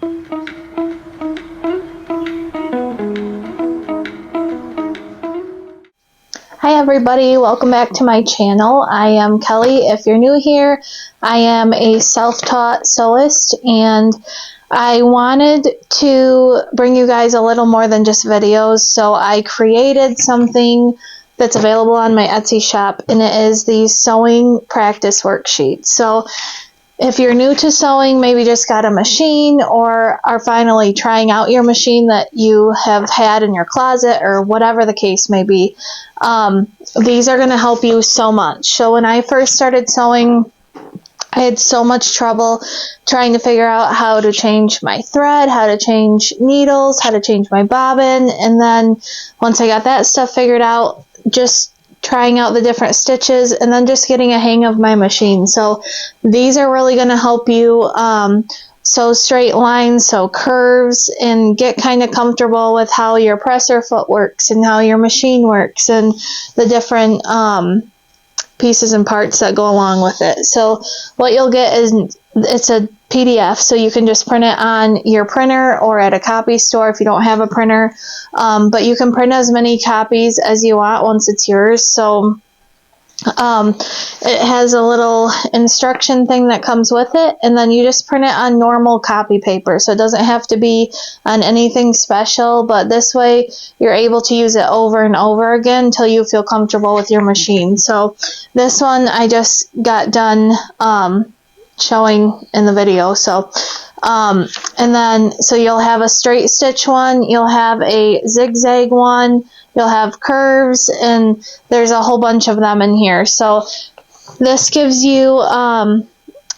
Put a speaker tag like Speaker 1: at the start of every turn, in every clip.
Speaker 1: Hi everybody, welcome back to my channel. I am Kelly. If you're new here, I am a self-taught sewist, and I wanted to bring you guys a little more than just videos, so I created something that's available on my Etsy shop, and it is the sewing practice worksheet. So if you're new to sewing, maybe just got a machine or are finally trying out your machine that you have had in your closet or whatever the case may be, these are going to help you so much. So when I first started sewing, I had so much trouble trying to figure out how to change my thread, how to change needles, how to change my bobbin, and then once I got that stuff figured out, just trying out the different stitches and then just getting a hang of my machine. So these are really going to help you sew straight lines, sew curves, and get kind of comfortable with how your presser foot works and how your machine works and the different pieces and parts that go along with it. So what you'll get is it's a PDF, so you can just print it on your printer or at a copy store if you don't have a printer, but you can print as many copies as you want once it's yours. So it has a little instruction thing that comes with it, and then you just print it on normal copy paper, so it doesn't have to be on anything special, but this way you're able to use it over and over again until you feel comfortable with your machine. So this one I just got done showing in the video. So and then so you'll have a straight stitch one, you'll have a zigzag one, you'll have curves, and there's a whole bunch of them in here. So this gives you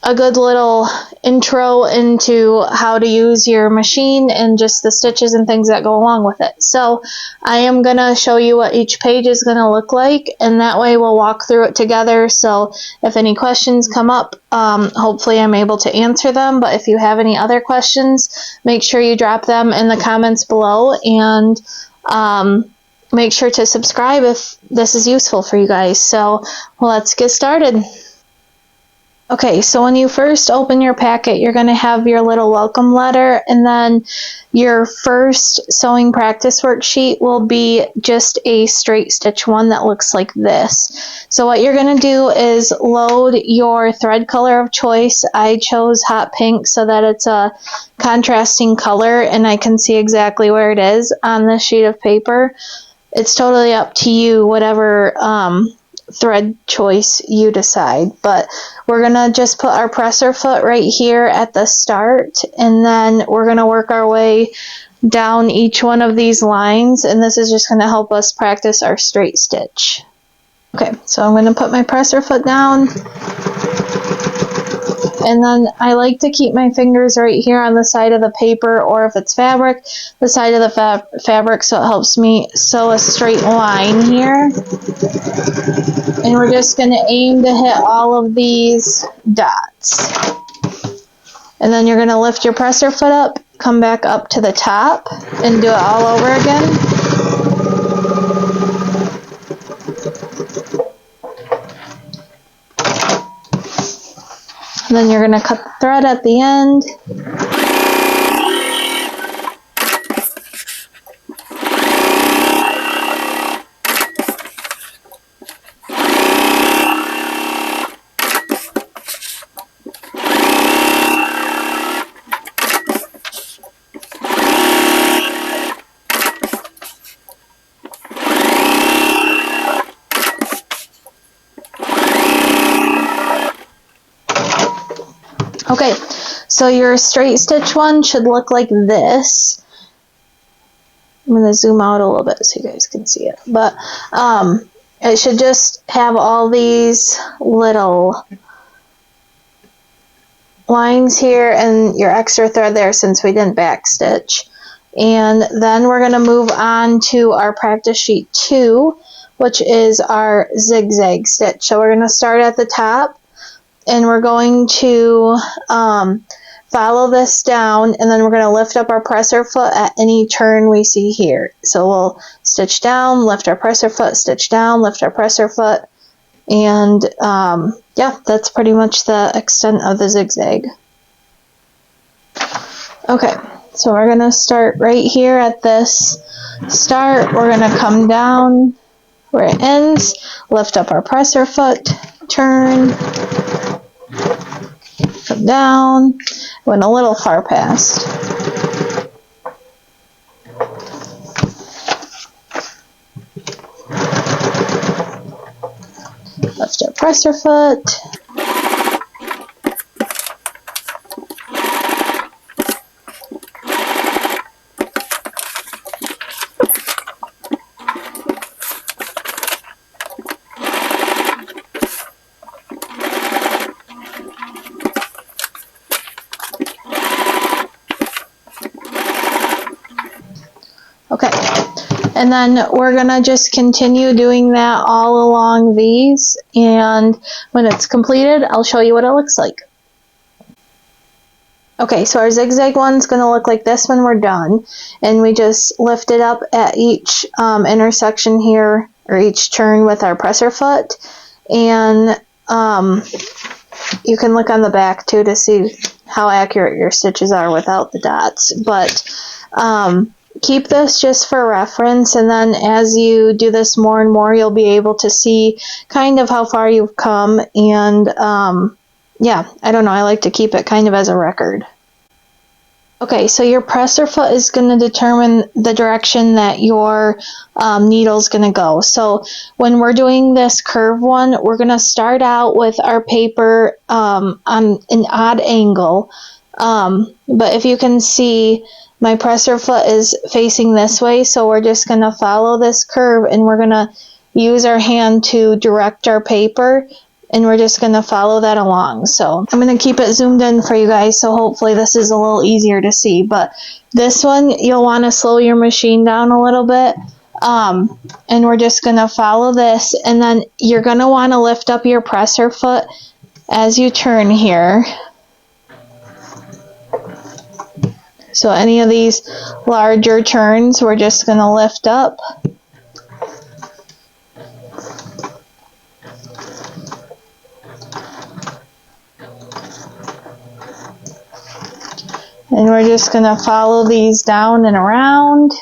Speaker 1: a good little intro into how to use your machine and just the stitches and things that go along with it. So I am going to show you what each page is going to look like, and that way we'll walk through it together. So if any questions come up, hopefully I'm able to answer them, but if you have any other questions, make sure you drop them in the comments below, and make sure to subscribe if this is useful for you guys. So let's get started. Okay, so when you first open your packet, you're going to have your little welcome letter, and then your first sewing practice worksheet will be just a straight stitch one that looks like this. So what you're going to do is load your thread color of choice. I chose hot pink so that it's a contrasting color and I can see exactly where it is on this sheet of paper. It's totally up to you, whatever thread choice you decide, but we're gonna just put our presser foot right here at the start, and then we're gonna work our way down each one of these lines, and this is just gonna help us practice our straight stitch. Okay, so I'm gonna put my presser foot down, and then I like to keep my fingers right here on the side of the paper, or if it's fabric, the side of the fabric, so it helps me sew a straight line here. And we're just going to aim to hit all of these dots. And then you're going to lift your presser foot up, come back up to the top, and do it all over again. And then you're going to cut the thread at the end. Okay, so your straight stitch one should look like this. I'm going to zoom out a little bit so you guys can see it. But it should just have all these little lines here and your extra thread there since we didn't back stitch. And then we're going to move on to our practice sheet 2, which is our zigzag stitch. So we're going to start at the top, and we're going to follow this down, and then we're going to lift up our presser foot at any turn we see here. So we'll stitch down, lift our presser foot, stitch down, lift our presser foot, and yeah, that's pretty much the extent of the zigzag. Okay, so we're going to start right here at this start. We're going to come down where it ends, lift up our presser foot, turn, come down, went a little far past. Lift our presser foot. Okay, and then we're going to just continue doing that all along these, and when it's completed, I'll show you what it looks like. Okay, so our zigzag one's going to look like this when we're done, and we just lift it up at each intersection here, or each turn with our presser foot, and you can look on the back too to see how accurate your stitches are without the dots, but keep this just for reference, and then as you do this more and more, you'll be able to see kind of how far you've come, and yeah, I don't know, I like to keep it kind of as a record. Okay, so your presser foot is going to determine the direction that your needle's going to go. So when we're doing this curve one, we're going to start out with our paper on an odd angle, but if you can see, my presser foot is facing this way, so we're just going to follow this curve, and we're going to use our hand to direct our paper, and we're just going to follow that along. So I'm going to keep it zoomed in for you guys, so hopefully this is a little easier to see. But this one, you'll want to slow your machine down a little bit, and we're just going to follow this, and then you're going to want to lift up your presser foot as you turn here. So any of these larger turns, we're just going to lift up. And we're just going to follow these down and around.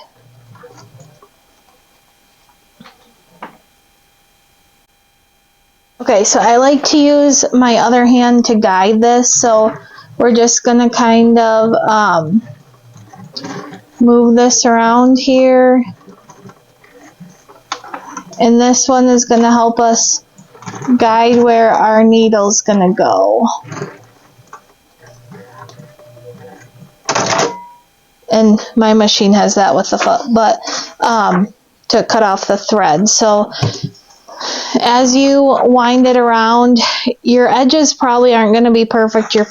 Speaker 1: Okay, so I like to use my other hand to guide this, so we're just going to kind of move this around here, and this one is going to help us guide where our needle's going to go. And my machine has that with the foot, but to cut off the thread. So as you wind it around, your edges probably aren't going to be perfect your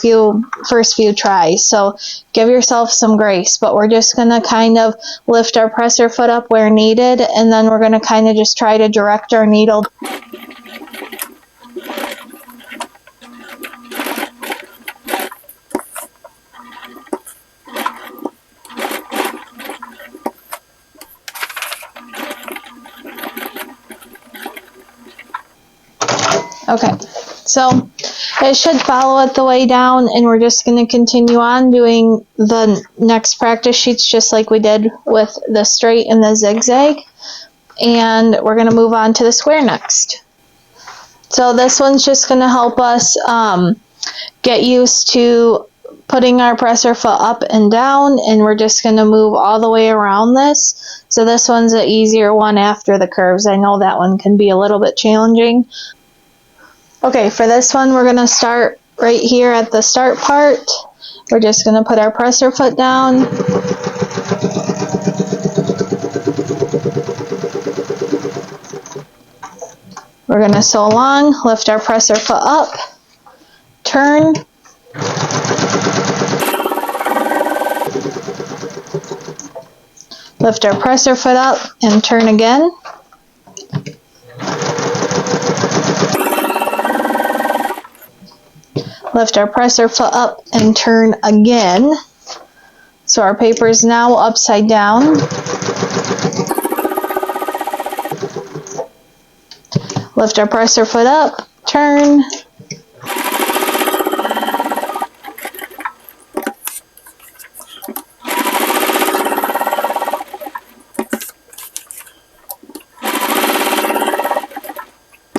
Speaker 1: first few tries, so give yourself some grace. But we're just going to kind of lift our presser foot up where needed, and then we're going to kind of just try to direct our needle. Okay, so it should follow it the way down, and we're just going to continue on doing the next practice sheets just like we did with the straight and the zigzag, and we're going to move on to the square next. So this one's just going to help us get used to putting our presser foot up and down, and we're just going to move all the way around this. So this one's an easier one after the curves. I know that one can be a little bit challenging. Okay, for this one, we're going to start right here at the start part. We're just going to put our presser foot down. We're going to sew along, lift our presser foot up, turn, lift our presser foot up, and turn again. Lift our presser foot up and turn again. So our paper is now upside down. Lift our presser foot up, turn.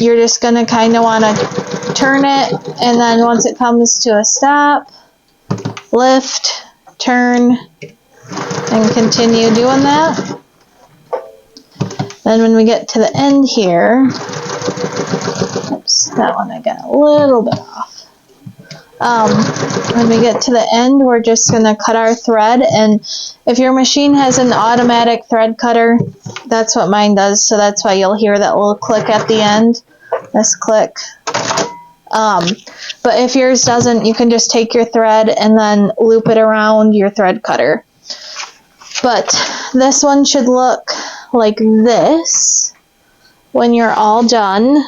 Speaker 1: you're just going to kind of want to turn it, and then once it comes to a stop, lift, turn, and continue doing that. Then when we get to the end here, oops, that one I got a little bit off. When we get to the end, we're just going to cut our thread, and if your machine has an automatic thread cutter, that's what mine does, so that's why you'll hear that little click at the end, this click. But if yours doesn't, you can just take your thread and then loop it around your thread cutter. But this one should look like this when you're all done.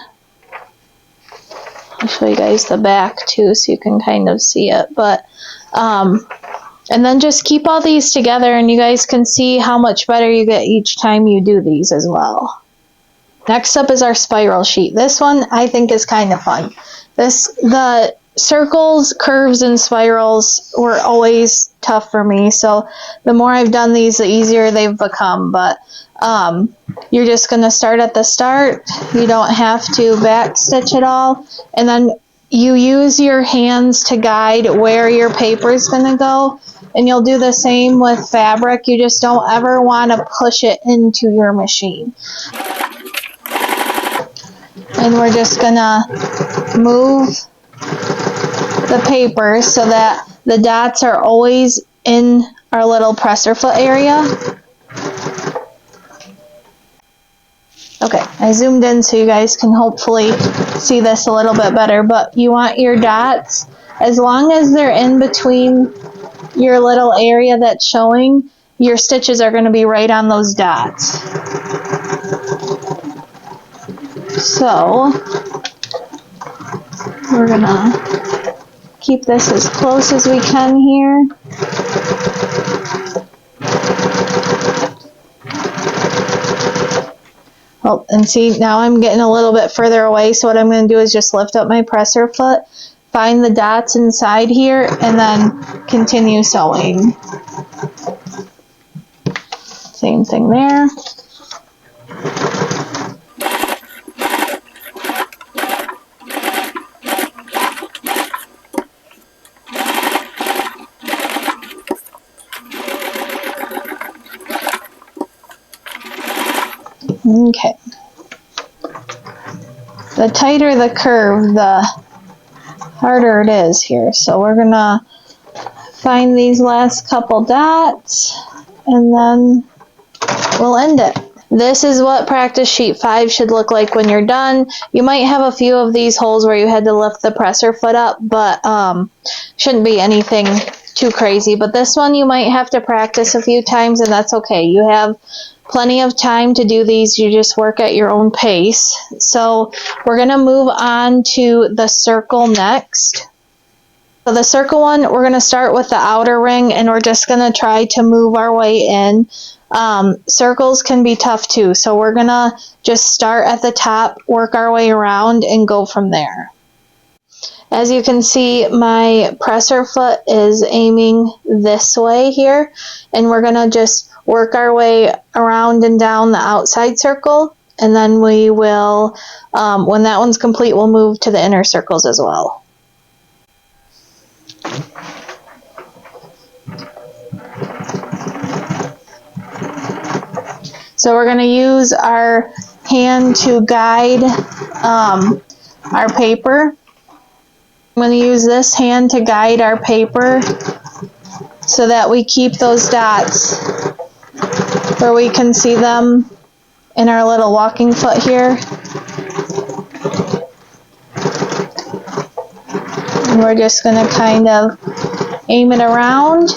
Speaker 1: I'll show you guys the back too so you can kind of see it. But and then just keep all these together and you guys can see how much better you get each time you do these as well. Next up is our spiral sheet. This one I think is kind of fun. The circles, curves, and spirals were always tough for me, so the more I've done these, the easier they've become. But you're just going to start at the start. You don't have to back stitch it all, and then you use your hands to guide where your paper is going to go, and you'll do the same with fabric. You just don't ever want to push it into your machine. And we're just going to move the paper so that the dots are always in our little presser foot area. Okay, I zoomed in so you guys can hopefully see this a little bit better, but you want your dots, as long as they're in between your little area that's showing, your stitches are going to be right on those dots. So we're going to keep this as close as we can here. Oh, and see, now I'm getting a little bit further away, so what I'm going to do is just lift up my presser foot, find the dots inside here, and then continue sewing. Same thing there. Okay. The tighter the curve, the harder it is here. So we're going to find these last couple dots and then we'll end it. This is what practice sheet 5 should look like when you're done. You might have a few of these holes where you had to lift the presser foot up, but shouldn't be anything too crazy. But this one you might have to practice a few times, and that's okay. You have plenty of time to do these. You just work at your own pace. So we're going to move on to the circle next. So the circle one, we're going to start with the outer ring, and we're just going to try to move our way in. Circles can be tough too, so we're going to just start at the top, work our way around, and go from there. As you can see, my presser foot is aiming this way here, and we're going to just work our way around and down the outside circle, and then we will, when that one's complete, we'll move to the inner circles as well. So we're going to use our hand to guide our paper. I'm going to use this hand to guide our paper so that we keep those dots where we can see them in our little walking foot here. And we're just going to kind of aim it around.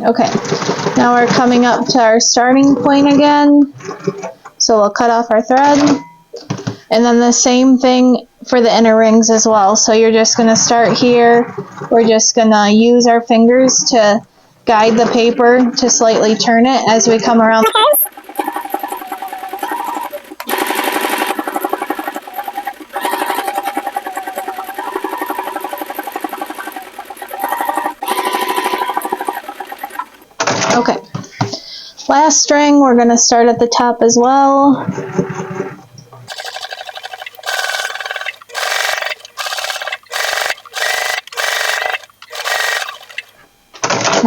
Speaker 1: Okay, now we're coming up to our starting point again, so we'll cut off our thread, and then the same thing for the inner rings as well. So you're just going to start here. We're just going to use our fingers to guide the paper to slightly turn it as we come around. Last string, we're going to start at the top as well.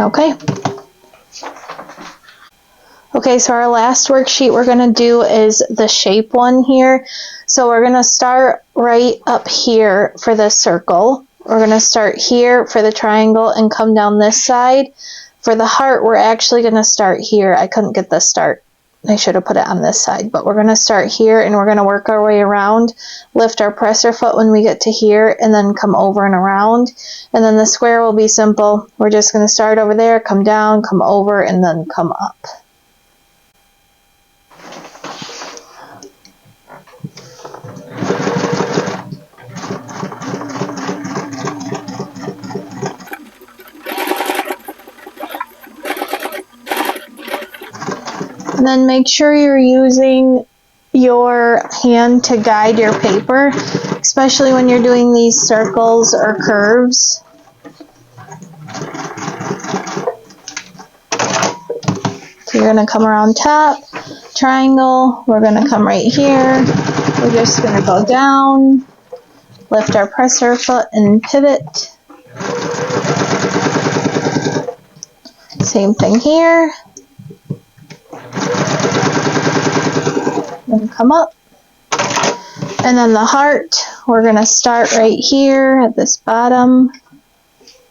Speaker 1: Okay. Okay, so our last worksheet we're going to do is the shape one here. So we're going to start right up here for the circle. We're going to start here for the triangle and come down this side. For the heart, we're actually going to start here. I couldn't get the start. I should have put it on this side, but we're going to start here and we're going to work our way around, lift our presser foot when we get to here, and then come over and around. And then the square will be simple. We're just going to start over there, come down, come over, and then come up. And then make sure you're using your hand to guide your paper, especially when you're doing these circles or curves. So you're going to come around top, triangle, we're going to come right here, we're just going to go down, lift our presser foot and pivot. Same thing here. And come up, and then the heart, we're going to start right here at this bottom,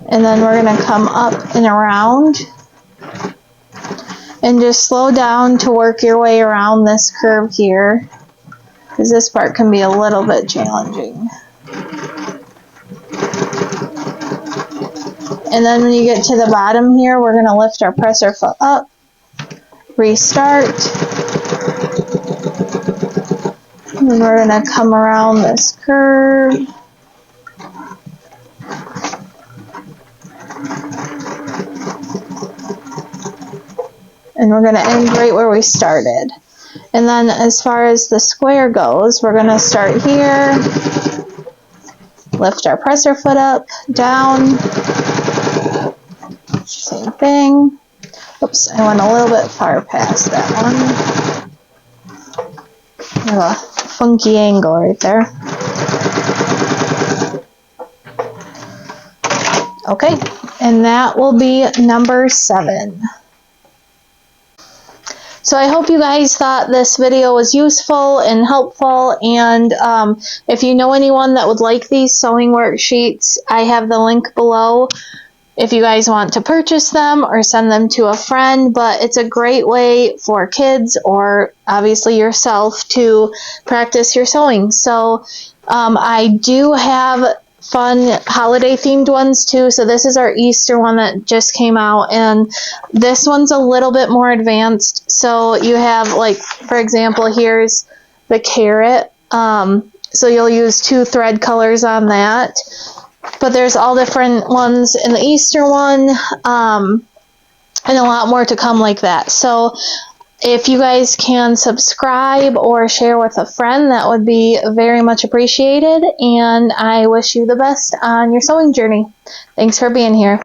Speaker 1: and then we're going to come up and around, and just slow down to work your way around this curve here, because this part can be a little bit challenging. And then when you get to the bottom here, we're going to lift our presser foot up, restart, and then we're going to come around this curve. And we're going to end right where we started. And then as far as the square goes, we're going to start here, lift our presser foot up, down, same thing. Oops, I went a little bit far past that one. I have a funky angle right there. Okay, and that will be number 7. So I hope you guys thought this video was useful and helpful, and if you know anyone that would like these sewing worksheets, I have the link below if you guys want to purchase them or send them to a friend. But it's a great way for kids or obviously yourself to practice your sewing. So I do have fun holiday themed ones too. So this is our Easter one that just came out, and this one's a little bit more advanced. So you have, like, for example, here's the carrot. So you'll use 2 thread colors on that. But there's all different ones in the Easter one, and a lot more to come like that. So if you guys can subscribe or share with a friend, that would be very much appreciated. And I wish you the best on your sewing journey. Thanks for being here.